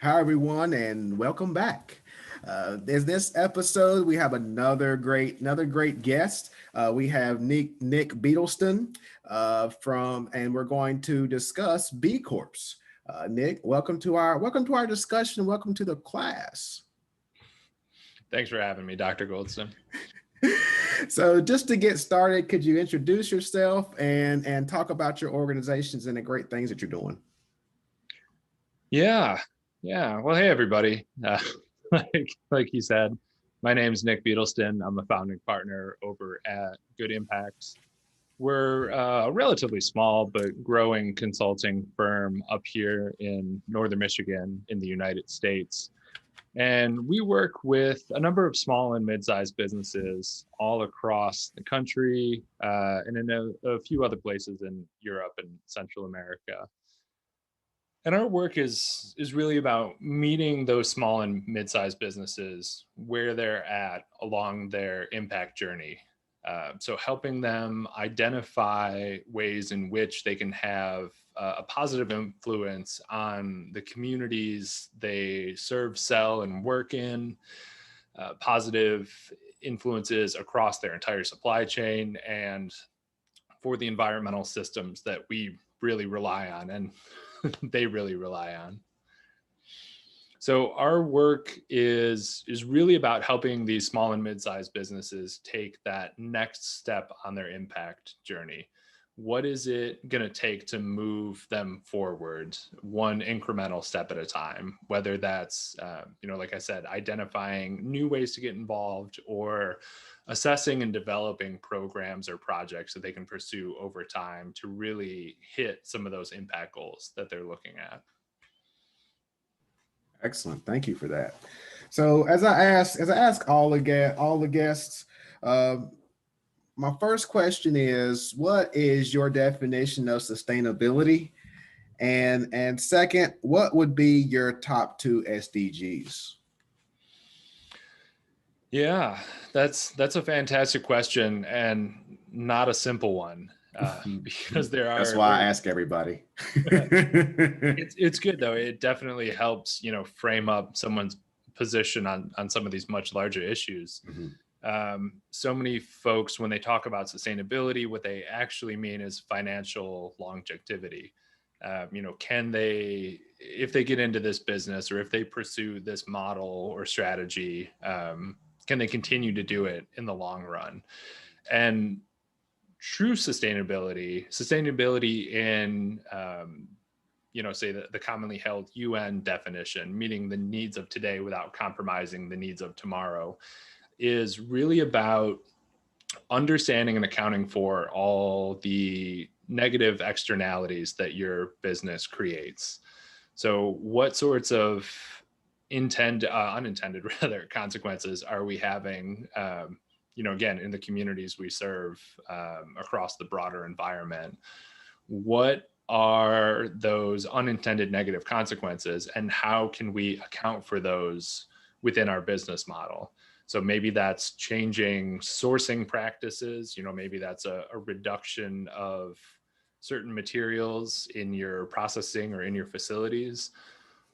Hi, everyone, and welcome back. In this episode, we have another great guest. We have Nick Beadleston and we're going to discuss B Corps. Nick, welcome to our discussion. Welcome to the class. Thanks for having me, Dr. Goldston. So, just to get started, could you introduce yourself and talk about your organizations and the great things that you're doing? Yeah, yeah. Well, hey, everybody. Like you said, my name is Nick Beadleston. I'm a founding partner over at Good Impacts. We're a relatively small but growing consulting firm up here in northern Michigan in the United States. And we work with a number of small and mid-sized businesses all across the country and in a few other places in Europe and Central America. And our work is really about meeting those small and mid-sized businesses where they're at along their impact journey. So helping them identify ways in which they can have a positive influence on the communities they serve, sell, and work in, positive influences across their entire supply chain, and for the environmental systems that we really rely on and they really rely on. So our work is really about helping these small and mid-sized businesses take that next step on their impact journey. What is it going to take to move them forward one incremental step at a time? Whether that's, like I said, identifying new ways to get involved or assessing and developing programs or projects that they can pursue over time to really hit some of those impact goals that they're looking at. Excellent. Thank you for that. So, as I ask all the guests, uh, my first question is, what is your definition of sustainability? And second, what would be your top two SDGs? Yeah, that's a fantastic question and not a simple one because there That's are why I there. ask everybody. It's good though. It definitely helps frame up someone's position on some of these much larger issues. Mhm. So many folks, when they talk about sustainability, what they actually mean is financial longevity. Can they, if they get into this business or if they pursue this model or strategy, can they continue to do it in the long run? And true sustainability in say the commonly held UN definition, meeting the needs of today without compromising the needs of tomorrow, is really about understanding and accounting for all the negative externalities that your business creates. So what sorts of unintended rather consequences are we having again in the communities we serve, across the broader environment? What are those unintended negative consequences and how can we account for those within our business model? So maybe that's changing sourcing practices, maybe that's a reduction of certain materials in your processing or in your facilities.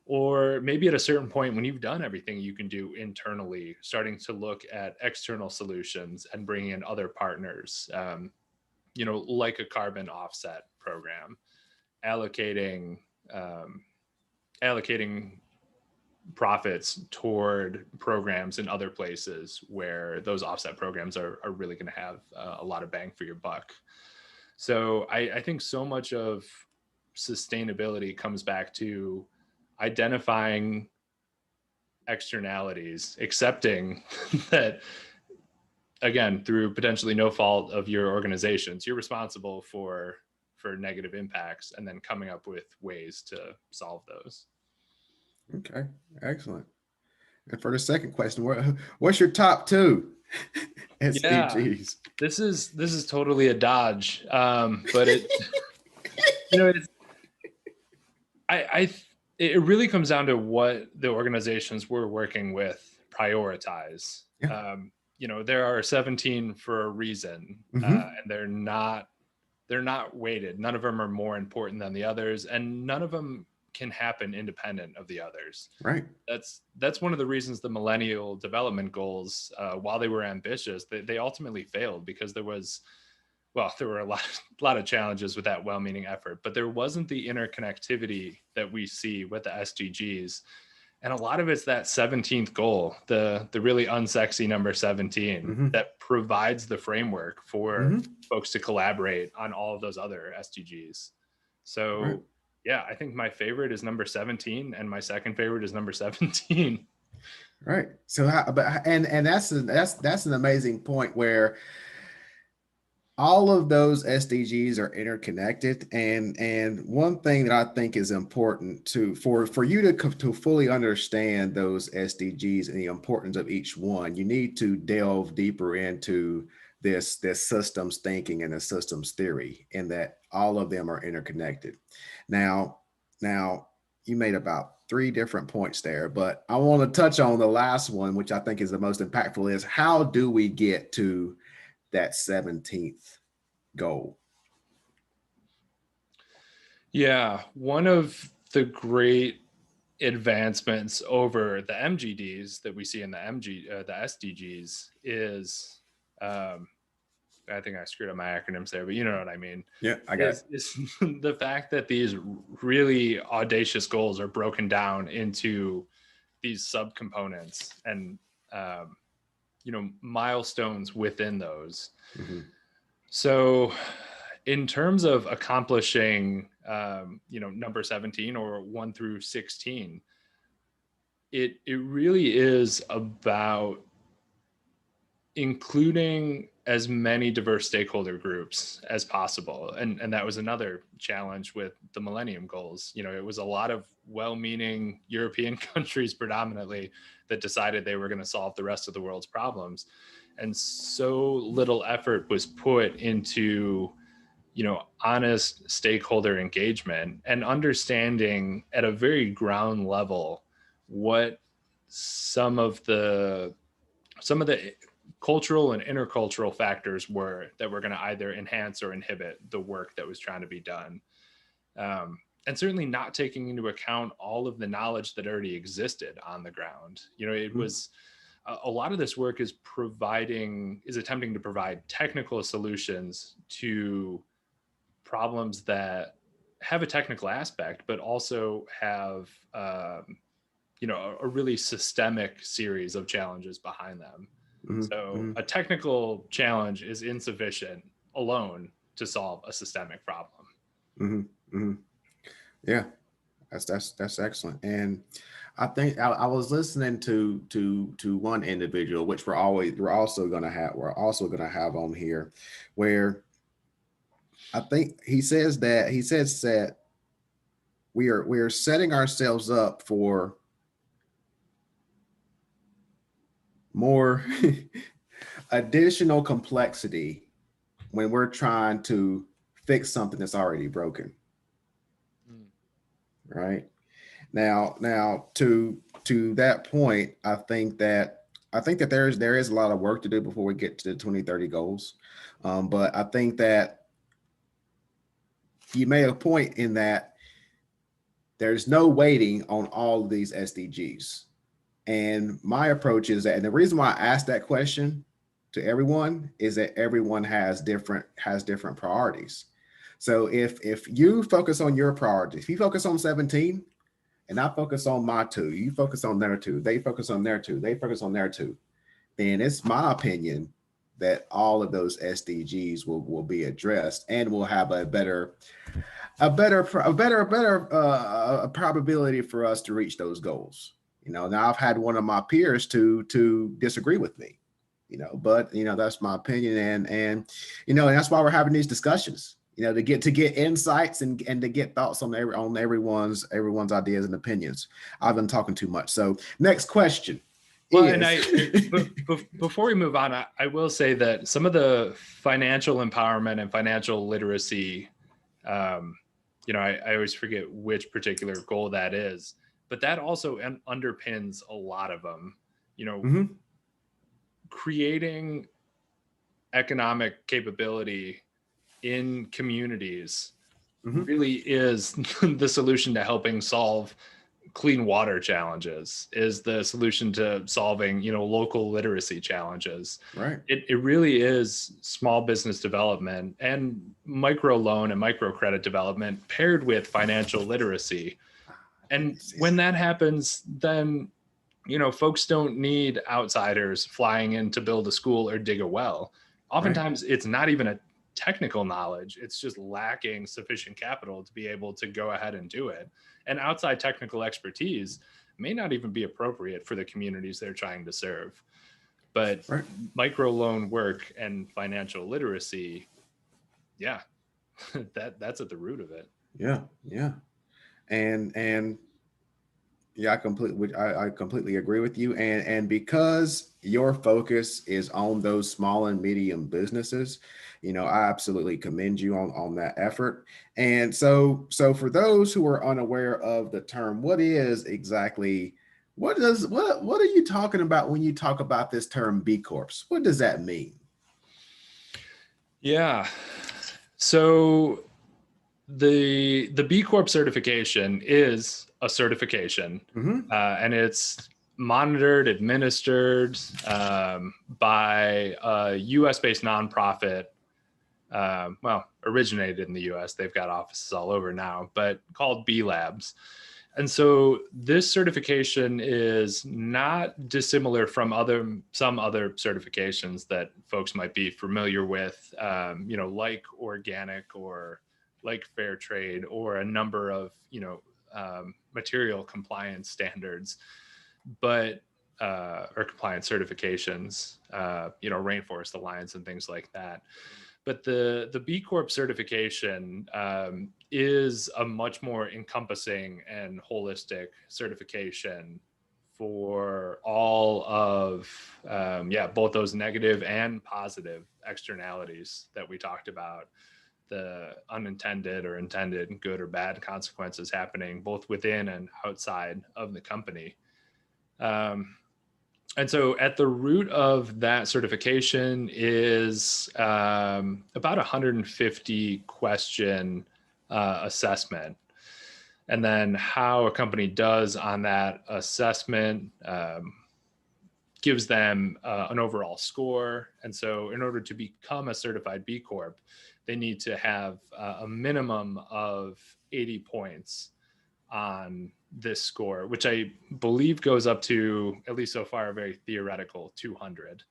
Or maybe at a certain point when you've done everything you can do internally, starting to look at external solutions and bringing in other partners, like a carbon offset program, allocating um, allocating profits toward programs in other places where those offset programs are really going to have a lot of bang for your buck. So I think so much of sustainability comes back to identifying externalities, accepting that, again, through potentially no fault of your organizations, you're responsible for negative impacts, and then coming up with ways to solve those. Okay, excellent. And for the second question, what's your top two Yeah, SDGs? this is totally a dodge, but it's I it really comes down to what the organizations we're working with prioritize. Yeah. There are 17 for a reason, Hmm. and they're not weighted. None of them are more important than the others, and none of them can happen independent of the others. Right. That's one of the reasons the Millennial Development Goals, while they were ambitious, they ultimately failed because there were a lot of challenges with that well-meaning effort, but there wasn't the interconnectivity that we see with the SDGs. And a lot of it's that 17th goal, the really unsexy number 17, Mm-hmm. that provides the framework for Mm-hmm. folks to collaborate on all of those other SDGs. So Right. yeah, I think my favorite is number 17 and my second favorite is number 17. Right. So, and that's an amazing point where all of those SDGs are interconnected, and one thing that I think is important for you to fully understand those SDGs and the importance of each one, you need to delve deeper into this systems thinking and the systems theory, and that all of them are interconnected. Now you made about three different points there, but I want to touch on the last one, which I think is the most impactful, is how do we get to that 17th goal? Yeah, one of the great advancements over the MGDs that we see in the SDGs is, I think I screwed up my acronyms there, but you know what I mean. Yeah, I got it. Is the fact that these really audacious goals are broken down into these subcomponents and milestones within those. Mm-hmm. So in terms of accomplishing number 17 or 1 through 16, it really is about including as many diverse stakeholder groups as possible. And that was another challenge with the Millennium Goals. It was a lot of well-meaning European countries predominantly that decided they were going to solve the rest of the world's problems. And so little effort was put into, honest stakeholder engagement and understanding at a very ground level what some of the cultural and intercultural factors were that were going to either enhance or inhibit the work that was trying to be done. And certainly not taking into account all of the knowledge that already existed on the ground. It was a lot of this work is attempting to provide technical solutions to problems that have a technical aspect, but also have, a really systemic series of challenges behind them. Mm-hmm. So Mm-hmm. a technical challenge is insufficient alone to solve a systemic problem. Mm-hmm. Mm-hmm. Yeah, that's excellent. And I think I was listening to one individual, which we're also gonna have on here, where I think he says that we are setting ourselves up for more additional complexity when we're trying to fix something that's already broken. Right. Now to that point, I think that there is a lot of work to do before we get to the 2030 goals. But I think that you made a point in that there's no waiting on all of these SDGs. And my approach is that, and the reason why I asked that question to everyone is that everyone has different priorities. So if you focus on your priorities, if you focus on 17 and I focus on my two, you focus on their two, they focus on their two, they focus on their two, then it's my opinion that all of those SDGs will be addressed and will have a better probability for us to reach those goals. Now I've had one of my peers to disagree with me, but that's my opinion, and that's why we're having these discussions, to get insights and to get thoughts on everyone's ideas and opinions. I've been talking too much. So next question. Well, and before we move on, I will say that some of the financial empowerment and financial literacy, I always forget which particular goal that is, but that also underpins a lot of them. Mm-hmm. Creating economic capability in communities really is the solution to helping solve clean water challenges, is the solution to solving, local literacy challenges. Right. It really is small business development and micro loan and microcredit development paired with financial literacy. And when that happens, then, folks don't need outsiders flying in to build a school or dig a well. Oftentimes it's not even a technical knowledge. It's just lacking sufficient capital to be able to go ahead and do it. And outside technical expertise may not even be appropriate for the communities they're trying to serve. But microloan work and financial literacy, that's at the root of it. Yeah. And yeah, I completely agree with you. And because your focus is on those small and medium businesses, I absolutely commend you on that effort. And so for those who are unaware of the term, what are you talking about when you talk about this term B Corps? What does that mean? Yeah. So the BCorp certification is a certification, and it's monitored, administered by a U.S.-based nonprofit. Originated in the U.S. They've got offices all over now, but called B Labs. And so this certification is not dissimilar from some other certifications that folks might be familiar with, like organic or like fair trade, or a number of, material compliance standards, but or compliance certifications, Rainforest Alliance and things like that. But the B Corp certification is a much more encompassing and holistic certification for all of, both those negative and positive externalities that we talked about, the unintended or intended good or bad consequences happening both within and outside of the company. And so at the root of that certification is about 150 question assessment. And then how a company does on that assessment gives them an overall score. And so in order to become a certified B Corp, they need to have a minimum of 80 points on this score, which I believe goes up to, at least so far, a very theoretical 200.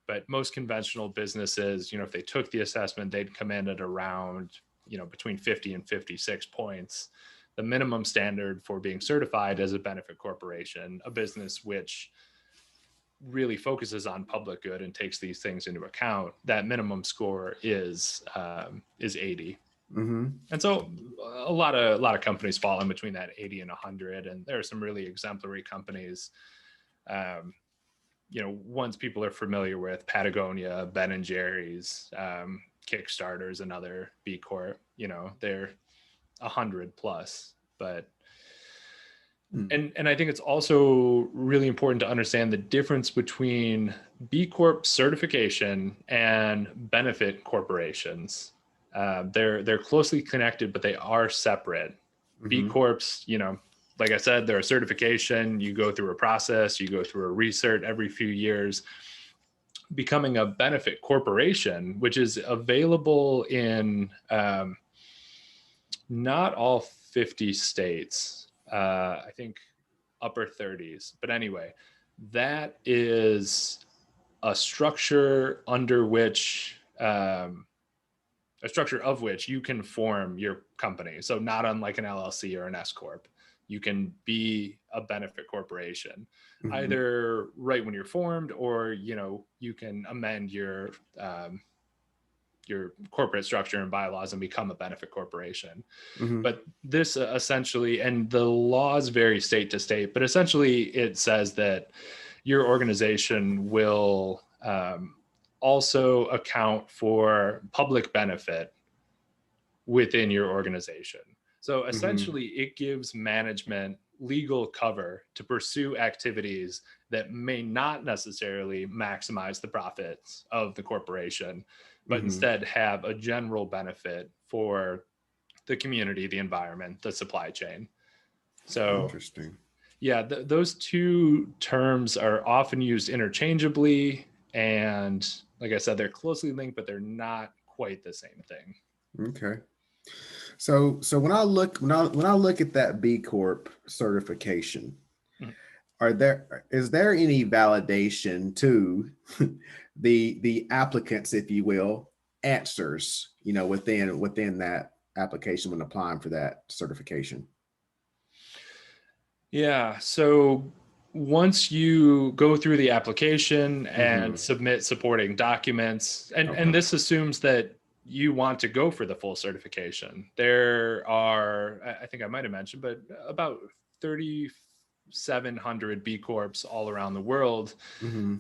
But most conventional businesses, if they took the assessment, they'd come in at around, between 50 and 56 points. The minimum standard for being certified as a benefit corporation, a business which really focuses on public good and takes these things into account, that minimum score is 80. And so a lot of companies fall in between that 80 and 100, and there are some really exemplary companies. Ones people are familiar with: Patagonia, Ben and Jerry's, Kickstarter's another B Corp. They're 100 plus, but. And I think it's also really important to understand the difference between B Corp certification and benefit corporations. They're closely connected, but they are separate. B Corps, like I said, they're a certification. You go through a process, you go through a recert every few years. Becoming a benefit corporation, which is available in not all 50 states. I think upper 30s. But anyway, that is a structure under which, a structure of which you can form your company. So not unlike an LLC or an S Corp, you can be a benefit corporation, either right when you're formed, or, you can amend your corporate structure and bylaws and become a benefit corporation. But this essentially, and the laws vary state to state, but essentially it says that your organization will also account for public benefit within your organization. So essentially it gives management legal cover to pursue activities that may not necessarily maximize the profits of the corporation, but instead have a general benefit for the community, the environment, the supply chain. So Interesting. yeah, those two terms are often used interchangeably. And like I said, they're closely linked, but they're not quite the same thing. Okay. So when I look at that B Corp certification, Mhm. is there any validation to the applicants, if you will, answers, within that application when applying for that certification? Yeah. So once you go through the application and Hmm. submit supporting documents, and Okay. this assumes that you want to go for the full certification. There are, I think I might have mentioned, but about 3,700 B Corps all around the world. Hmm.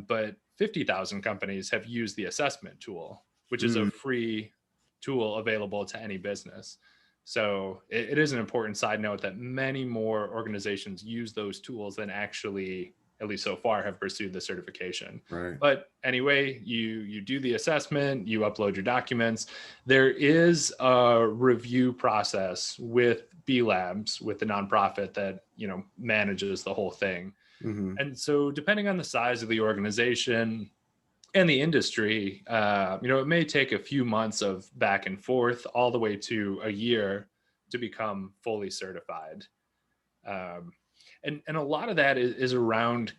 But 50,000 companies have used the assessment tool, which is a Mm, free tool available to any business. So it is an important side note that many more organizations use those tools than actually, at least so far, have pursued the certification. right. But anyway, you do the assessment, you upload your documents. There is a review process with B Labs, with the nonprofit that manages the whole thing. Hmm. And so, depending on the size of the organization and the industry, it may take a few months of back and forth, all the way to a year to become fully certified. Um, and a lot of that is around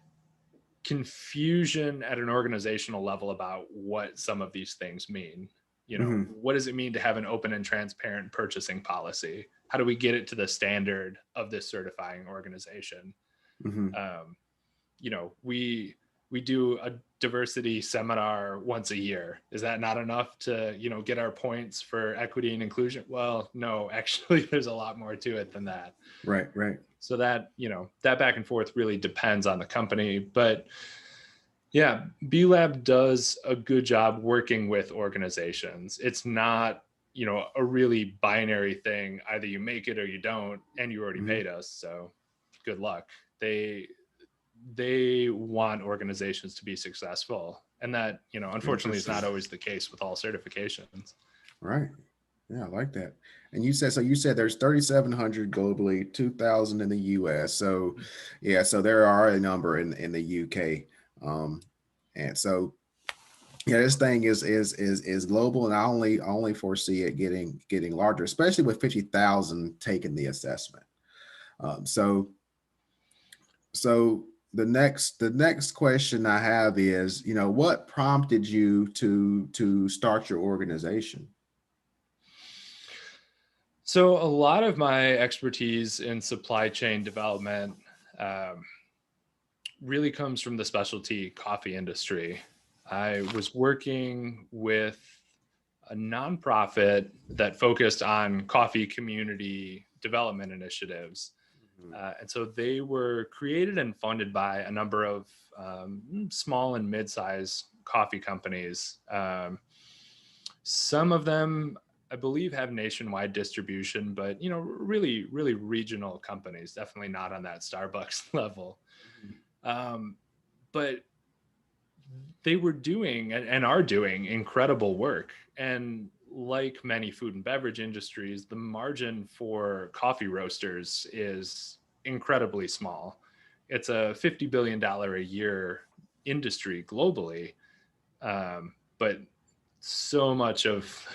confusion at an organizational level about what some of these things mean. Hmm. What does it mean to have an open and transparent purchasing policy? How do we get it to the standard of this certifying organization? Hmm. Um, we do a diversity seminar once a year. Is that not enough to get our points for equity and inclusion? Well, no, actually there's a lot more to it than that. Right. Right. So that that back and forth really depends on the company. But yeah, B Lab does a good job working with organizations. It's not a really binary thing. Either you make it or you don't, and you already Hmm. paid us, so good luck. They want organizations to be successful, and that unfortunately is Interesting. not always the case with all certifications. Right. Yeah, I like that. And you said there's 3,700 globally, 2,000 in the US. So yeah, so there are a number in the UK. Um, and so yeah, this thing is global, and I only foresee it getting larger, especially with 50,000 taking the assessment. So the next question I have is, what prompted you to start your organization? So a lot of my expertise in supply chain development um, really comes from the specialty coffee industry. I was working with a nonprofit that focused on coffee community development initiatives. And so they were created and funded by a number of small and mid-sized coffee companies. Some of them, I believe, have nationwide distribution, but really, really regional companies. Definitely not on that Starbucks level. Um, but they were doing and are doing incredible work. And like many food and beverage industries, the margin for coffee roasters is incredibly small. It's a $50 billion a year industry globally. But so much of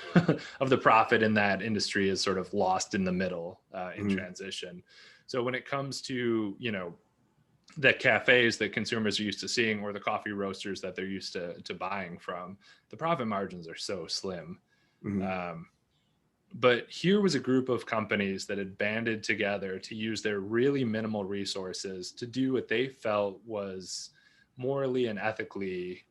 of the profit in that industry is sort of lost in the middle in Mhm. transition. So when it comes to the cafes that consumers are used to seeing, or the coffee roasters that they're used to buying from, the profit margins are so slim. Mhm. Um, but here was a group of companies that had banded together to use their really minimal resources to do what they felt was morally and ethically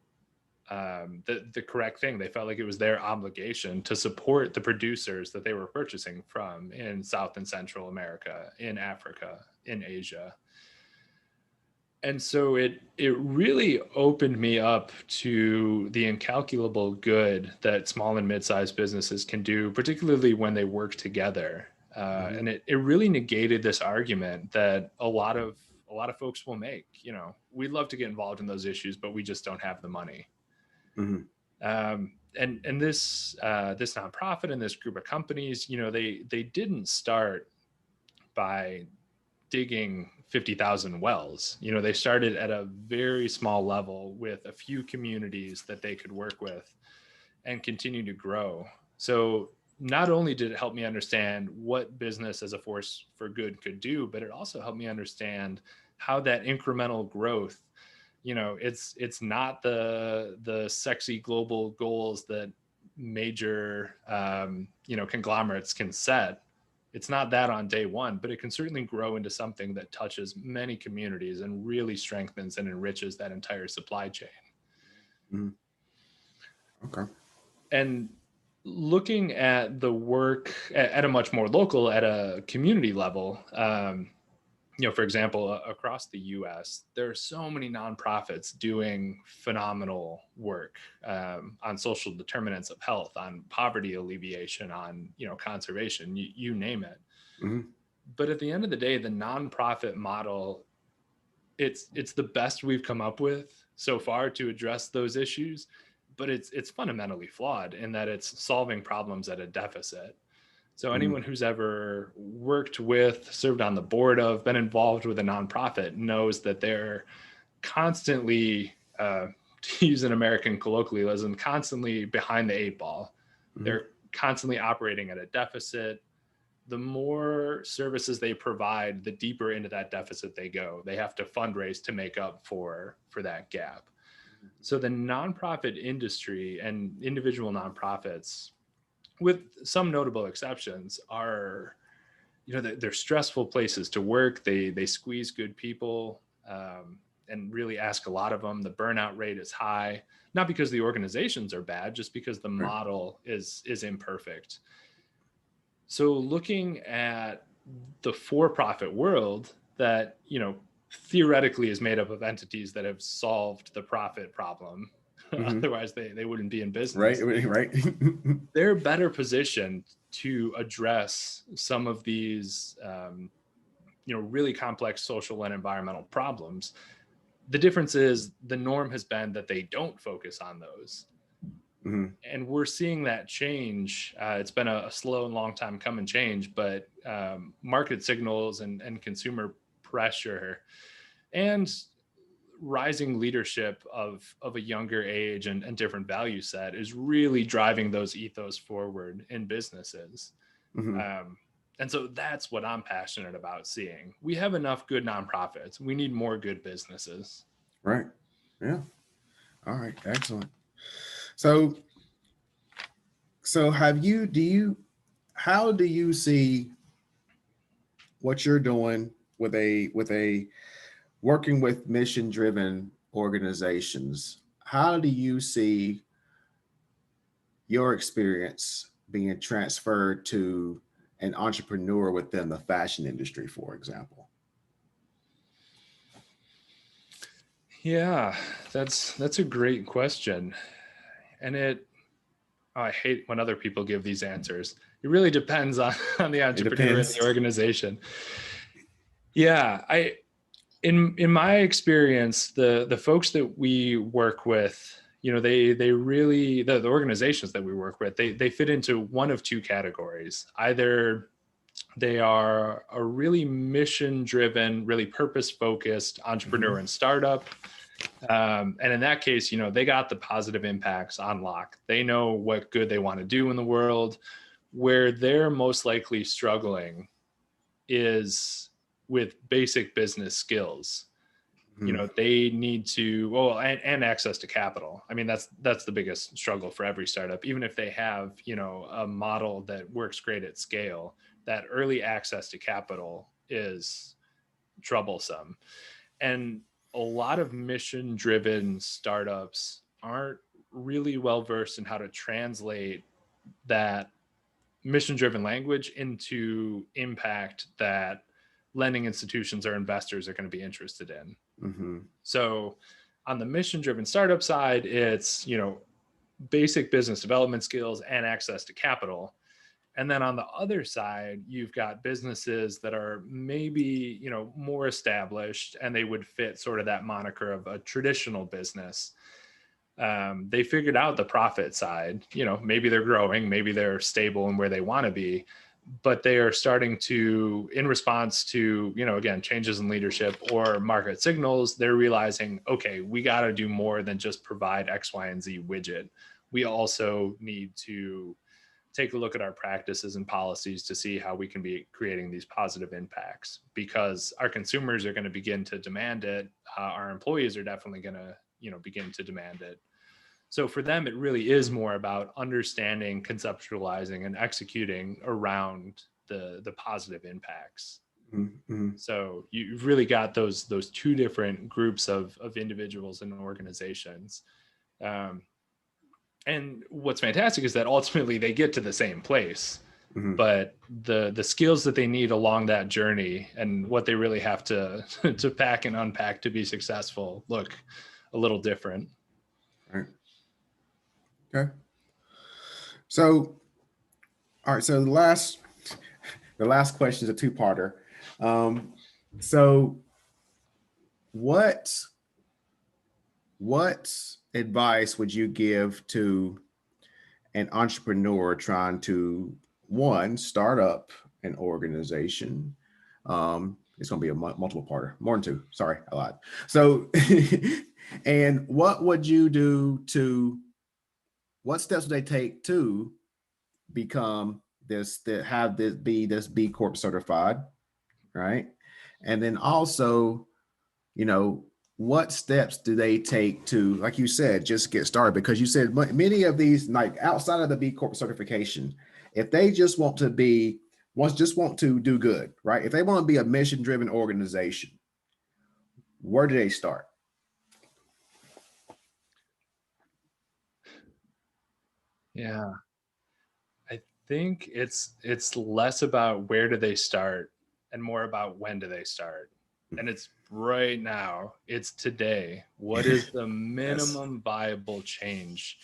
the correct thing. They felt like it was their obligation to support the producers that they were purchasing from in South and Central America, in Africa, in Asia. And so it really opened me up to the incalculable good that small and mid-sized businesses can do, particularly when they work together. Mhm. And it really negated this argument that a lot of folks will make. We'd love to get involved in those issues, but we just don't have the money. Mhm. and this nonprofit and this group of companies, they didn't start by digging 50,000 wells. They started at a very small level with a few communities that they could work with and continue to grow. So not only did it help me understand what business as a force for good could do, but it also helped me understand how that incremental growth, it's not the sexy global goals that major conglomerates can set. It's not that on day one, but it can certainly grow into something that touches many communities and really strengthens and enriches that entire supply chain. Mhm. Okay. And looking at the work at a much more local, at a community level, for example, across the US, there are so many nonprofits doing phenomenal work on social determinants of health, on poverty alleviation, on, conservation, you name it. Mhm. But at the end of the day, the nonprofit model, it's the best we've come up with so far to address those issues, but it's fundamentally flawed in that it's solving problems at a deficit. So Mhm. anyone who's ever worked with, served on the board of, been involved with a nonprofit knows that they're constantly, to use an American colloquialism, constantly behind the eight ball. Mhm. They're constantly operating at a deficit. The more services they provide, the deeper into that deficit they go. They have to fundraise to make up for that gap. So the nonprofit industry and individual nonprofits, with some notable exceptions, are, they're stressful places to work. They squeeze good people, and really ask a lot of them. The burnout rate is high, not because the organizations are bad, just because the Right. model is imperfect. So looking at the for-profit world that, theoretically is made up of entities that have solved the profit problem, Mhm. otherwise they wouldn't be in Right. business, Right. they're better positioned to address some of these, really complex social and environmental problems. The difference is the norm has been that they don't focus on those. Mhm. And we're seeing that change. It's been a slow and long time come and change, but market signals and consumer pressure and rising leadership of a younger age and different value set is really driving those ethos forward in businesses. Mhm. Um, and so that's what I'm passionate about seeing. We have enough good nonprofits. We need more good businesses. Right. Yeah. All right. Excellent. So, have you, how do you see what you're doing with a working with mission driven organizations? How do you see your experience being transferred to an entrepreneur within the fashion industry, for example? Yeah, that's a great question. And I hate when other people give these answers. It really depends on, on the It entrepreneur and the depends. organization. Yeah, in my experience, the folks that we work with, they really, the organizations that we work with, they fit into one of two categories. Either they are a really mission driven, really purpose focused entrepreneur Mhm. and startup. And in that case, they got the positive impacts on lock. They know what good they want to do in the world. Where they're most likely struggling is with basic business skills. Mhm. They need to, well, and access to capital. I mean, that's the biggest struggle for every startup. Even if they have, a model that works great at scale, that early access to capital is troublesome. And a lot of mission driven startups aren't really well versed in how to translate that mission driven language into impact that lending institutions or investors are going to be interested in. Mhm. So on the mission driven startup side, it's, basic business development skills and access to capital. And then on the other side, you've got businesses that are maybe, more established and they would fit sort of that moniker of a traditional business. They figured out the profit side. Maybe they're growing, maybe they're stable and where they want to be, but they are starting to, in response to, again, changes in leadership or market signals, they're realizing, okay, we got to do more than just provide X, Y, and Z widget. We also need to take a look at our practices and policies to see how we can be creating these positive impacts, because our consumers are going to begin to demand it. Our employees are definitely going to, begin to demand it. So for them, it really is more about understanding, conceptualizing, and executing around the positive impacts. Mm-hmm. So you've really got those two different groups of individuals and organizations. And what's fantastic is that ultimately they get to the same place, Mm-hmm. but the skills that they need along that journey and what they really have to to pack and unpack to be successful look a little different. Right. Okay. So, all right. So the last question is a two-parter. So what advice would you give to an entrepreneur trying to, one, start up an organization? It's going to be a multiple parter, more than two. Sorry, a lot. So, and what would you do what steps would they take to become this, that have this be this B Corp certified, right? And then also, what steps do they take to, like you said, just get started? Because you said many of these, like outside of the B Corp certification, if they just want to do good, right? If they want to be a mission-driven organization, where do they start? Yeah, I think it's less about where do they start and more about when do they start. And it's right now, it's today. What is the minimum viable change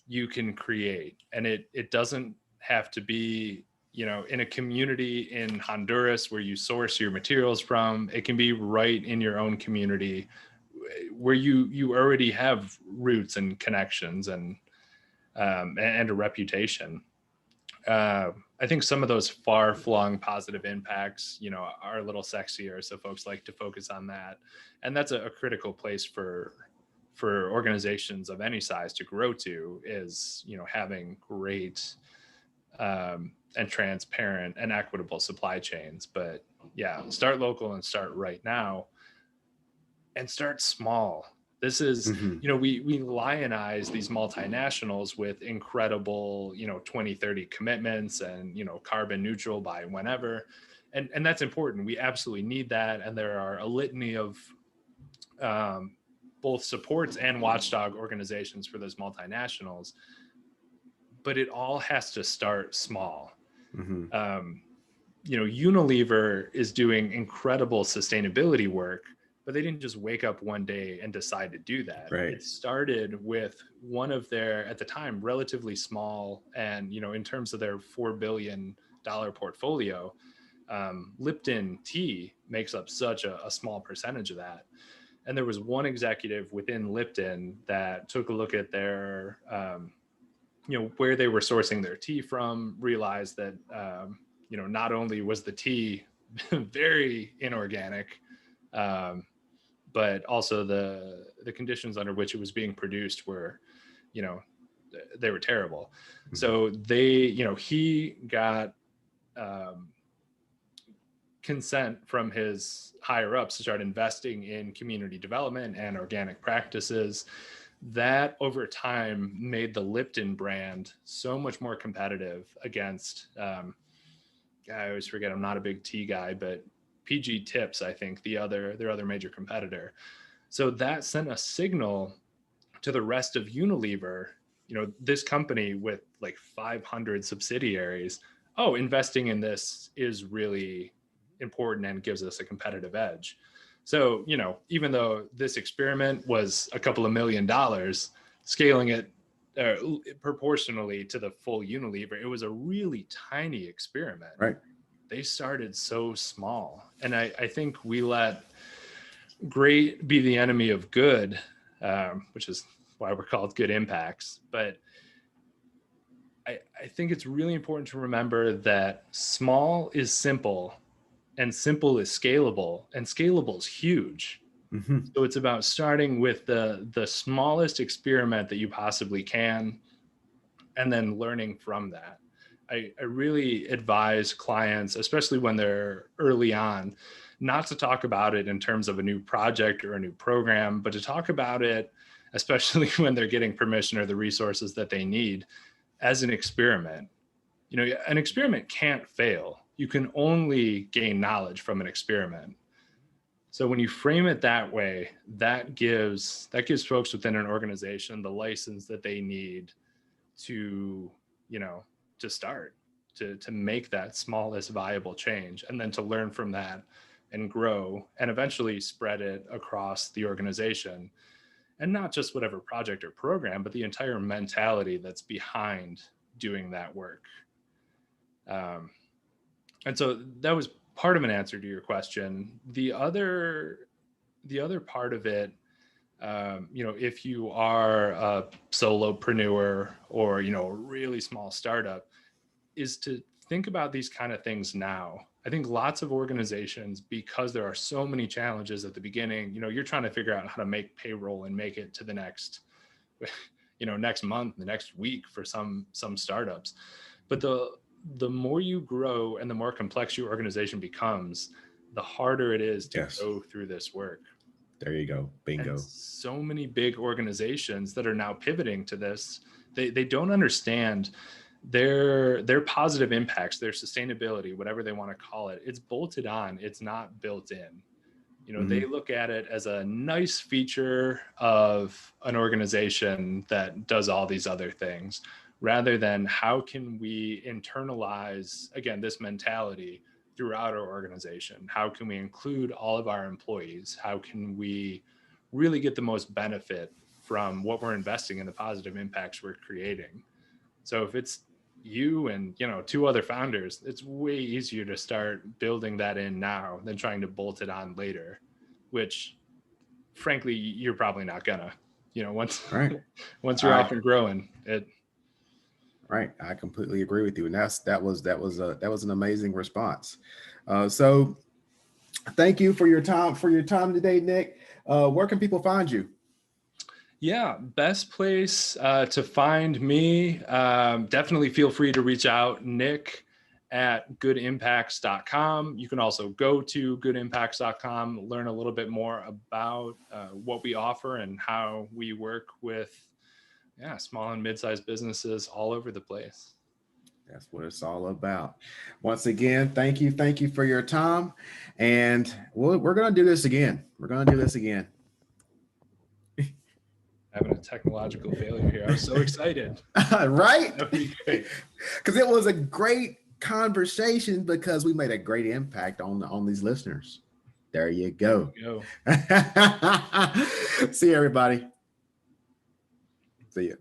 you can create? And it doesn't have to be, in a community in Honduras where you source your materials from. It can be right in your own community where you already have roots and connections and a reputation. I think some of those far-flung positive impacts, are a little sexier, so folks like to focus on that, and that's a critical place for organizations of any size to grow to, is having great and transparent and equitable supply chains. But yeah, start local and start right now, and start small. This is, Mm-hmm. we lionize these multinationals with incredible, 2030 commitments and, carbon neutral by whenever. And that's important. We absolutely need that. And there are a litany of both supports and watchdog organizations for those multinationals. But it all has to start small. Mm-hmm. Unilever is doing incredible sustainability work, but they didn't just wake up one day and decide to do that. Right. It started with one of their, at the time, relatively small, and, in terms of their $4 billion portfolio, Lipton tea makes up such a small percentage of that. And there was one executive within Lipton that took a look at their, where they were sourcing their tea from, realized that, not only was the tea very inorganic, but also the conditions under which it was being produced were, they were terrible. Mm-hmm. So he got consent from his higher ups to start investing in community development and organic practices. That over time made the Lipton brand so much more competitive against, I always forget, I'm not a big tea guy, but PG Tips, I think, their other major competitor. So that sent a signal to the rest of Unilever, this company with like 500 subsidiaries, investing in this is really important and gives us a competitive edge. So, even though this experiment was a couple of $1 million, scaling it proportionally to the full Unilever, it was a really tiny experiment. Right. They started so small. And I think we let great be the enemy of good, which is why we're called good impacts. But I think it's really important to remember that small is simple and simple is scalable, and scalable is huge. Mm-hmm. So it's about starting with the smallest experiment that you possibly can, and then learning from that. I really advise clients, especially when they're early on, not to talk about it in terms of a new project or a new program, but to talk about it, especially when they're getting permission or the resources that they need, as an experiment. You know, an experiment can't fail. You can only gain knowledge from an experiment. So when you frame it that way, that gives folks within an organization the license that they need to, you know, to start, to make that smallest viable change, and then to learn from that and grow and eventually spread it across the organization. And not just whatever project or program, but the entire mentality that's behind doing that work. And so that was part of an answer to your question. The other part of it, you know, if you are a solopreneur or, you know, a really small startup, is to think about these kind of things now. I think lots of organizations, because there are so many challenges at the beginning, you know, you're trying to figure out how to make payroll and make it to the next, you know, next month, the next week for some startups. But the more you grow and the more complex your organization becomes, the harder it is to go through this work. There you go. Bingo. And so many big organizations that are now pivoting to this, they don't understand their positive impacts, their sustainability, whatever they want to call it. It's bolted on. It's not built in. You know, mm-hmm. They look at it as a nice feature of an organization that does all these other things, rather than how can we internalize, again, this mentality throughout our organization? How can we include all of our employees? How can we really get the most benefit from what we're investing in, the positive impacts we're creating? So if it's you and, you know, 2 other founders, it's way easier to start building that in now than trying to bolt it on later, which frankly, you're probably not gonna, you know, once you're off and growing it. Right. I completely agree with you. And that was an amazing response. So thank you for your time today, Nick. Where can people find you? Yeah, best place to find me, definitely feel free to reach out, nick@goodimpacts.com. You can also go to goodimpacts.com, learn a little bit more about what we offer and how we work with small and mid-sized businesses all over the place. That's what it's all about. Once again, thank you for your time. And we're going to do this again. Having a technological failure here. I was so excited. Right? That would be great. Because it was a great conversation, because we made a great impact on these listeners. There you go. See you, everybody. See you.